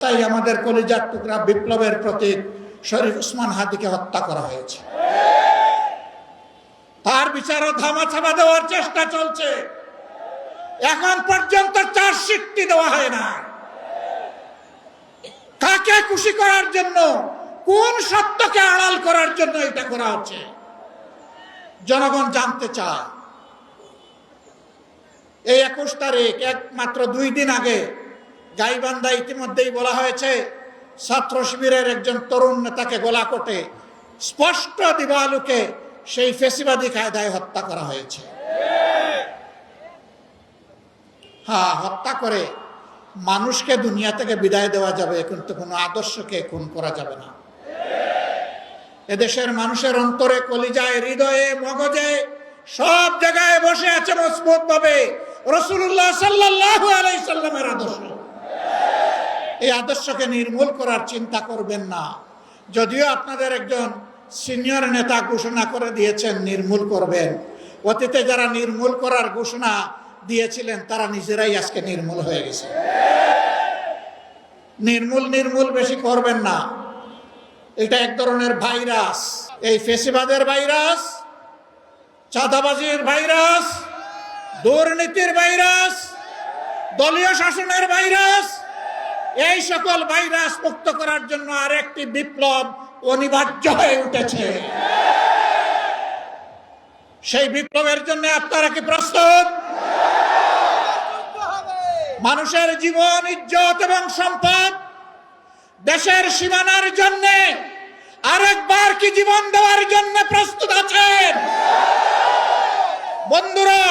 তাই আমাদের কলিজার টুকরা বিপ্লবের প্রতীক শরীফ ওসমান হাদিকে হত্যা করা হয়েছে। তার বিচারও ধামাচাপা দেওয়ার চেষ্টা চলছে। এখন পর্যন্ত চার্জশিটটি দেওয়া হয় না। কাকে খুশি করার জন্য, কোন সত্যকে আড়াল করার জন্য এটা করা হচ্ছে জনগণ জানতে চায়। এই 21 তারিখ, একমাত্র 2 দিন আগে গাইবান্ধা ইতিমধ্যেই বলা হয়েছে ছাত্র শিবিরের একজন তরুণ নেতাকে গোলাকোটে স্পষ্ট দিবালুকে সেই ফেসিবাদী কায়দায় হত্যা করা হয়েছে। হ্যাঁ, হত্যা করে মানুষকে দুনিয়া থেকে বিদায় দেওয়া যাবে, কিন্তু কোনো আদর্শকে খুন করা যাবে না। এদেশের মানুষের অন্তরে, কলিজায়, হৃদয়ে, মগজে সব জায়গায় বসে আছে মজবুত ভাবে রাসূলুল্লাহ সাল্লাল্লাহু আলাইহি সাল্লামের আদর্শ। এই আদর্শকে নির্মূল করার চিন্তা করবেন না। যদিও আপনাদের একজন সিনিয়র নেতা ঘোষণা করে দিয়েছেন নির্মূল করবেন, অতীতে যারা নির্মূল করার ঘোষণা দিয়েছিলেন তারা নিজেরাই আজকে নির্মূল হয়ে গেছে। নির্মূল বেশি করবেন না। এটা এক ধরনের ভাইরাস। এই ফেসিবাদের ভাইরাস, চাঁদাবাজির ভাইরাস, দুর্নীতির ভাইরাস, দলীয় শাসনের ভাইরাস, এই সকল ভাইরাস মুক্ত করার জন্য আরেকটি বিপ্লব অনিবার্য হয়ে উঠেছে। সেই বিপ্লবের জন্য আপনারা কি প্রস্তুত? মানুষের জীবন, ইজ্জত এবং সম্পদ, দেশের সীমানার জন্য আরেকবার কি জীবন দেওয়ার জন্য প্রস্তুত আছেন? বন্ধুরা,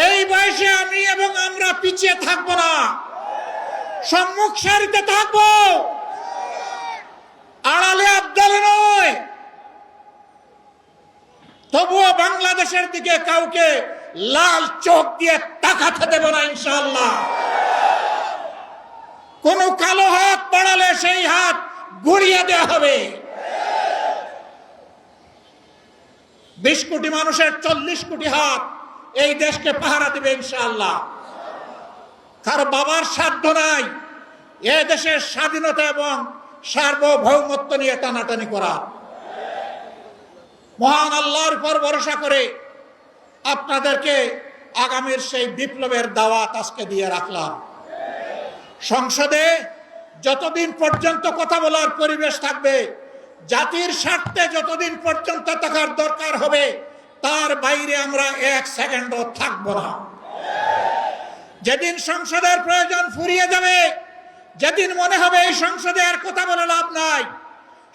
এই বয়সে আমি এবং আমরা পিছিয়ে থাকবো না, সম্মুখ সারিতে থাকবো, আড়ালে আবদালে নয়। তবুও বাংলাদেশের দিকে কাউকে লাল চোখ দিয়ে তাকাতে দেব না ইনশাআল্লাহ। কোন কালো হাত বাড়ালে সেই হাত গুড়িয়ে দেওয়া হবে। 20 কোটি মানুষের 40 কোটি হাত এই দেশকে পাহারা দিবে ইনশাআল্লাহ। কারো বাবার সাধ্য নাই এ দেশের স্বাধীনতা এবং সার্বভৌমত্ব নিয়ে টানাটানি করা। মহান আল্লাহর উপর ভরসা করে আপনাদেরকে আগামীর সেই বিপ্লবের দাওয়াত আজকে দিয়ে রাখলাম। সংসদে যতদিন পর্যন্ত কথা বলার পরিবেশ থাকবে, জাতির স্বার্থে যতদিন পর্যন্ত থাকার দরকার হবে, তার বাইরে আমরা 1 সেকেন্ডও থাকব না। যেদিন সংসদের প্রয়োজন ফুরিয়ে যাবে, যেদিন মনে হবে এই সংসদে আর কথা বলে লাভ নাই,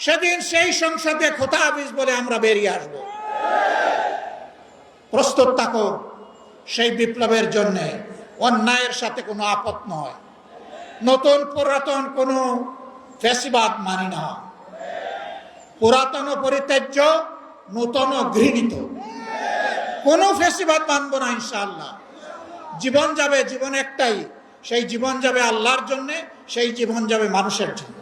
সেদিন সেই সংসদে খোতা হাফিজ বলে আমরা বেরিয়ে আসব। প্রস্তুত থাকো সেই বিপ্লবের জন্য। অন্যায়ের সাথে কোনো আপত নয়। নতুন পুরাতন কোনো ফ্যাসিবাদ মানি না। পুরাতন পরিত্যাজ্য, নতুন ঘৃণিত। কোনো ফ্যাসিবাদ মানব না ইনশাআল্লাহ। জীবন যাবে, জীবন একটাই, সেই জীবন যাবে আল্লাহর জন্য, সেই জীবন যাবে মানুষের জন্য।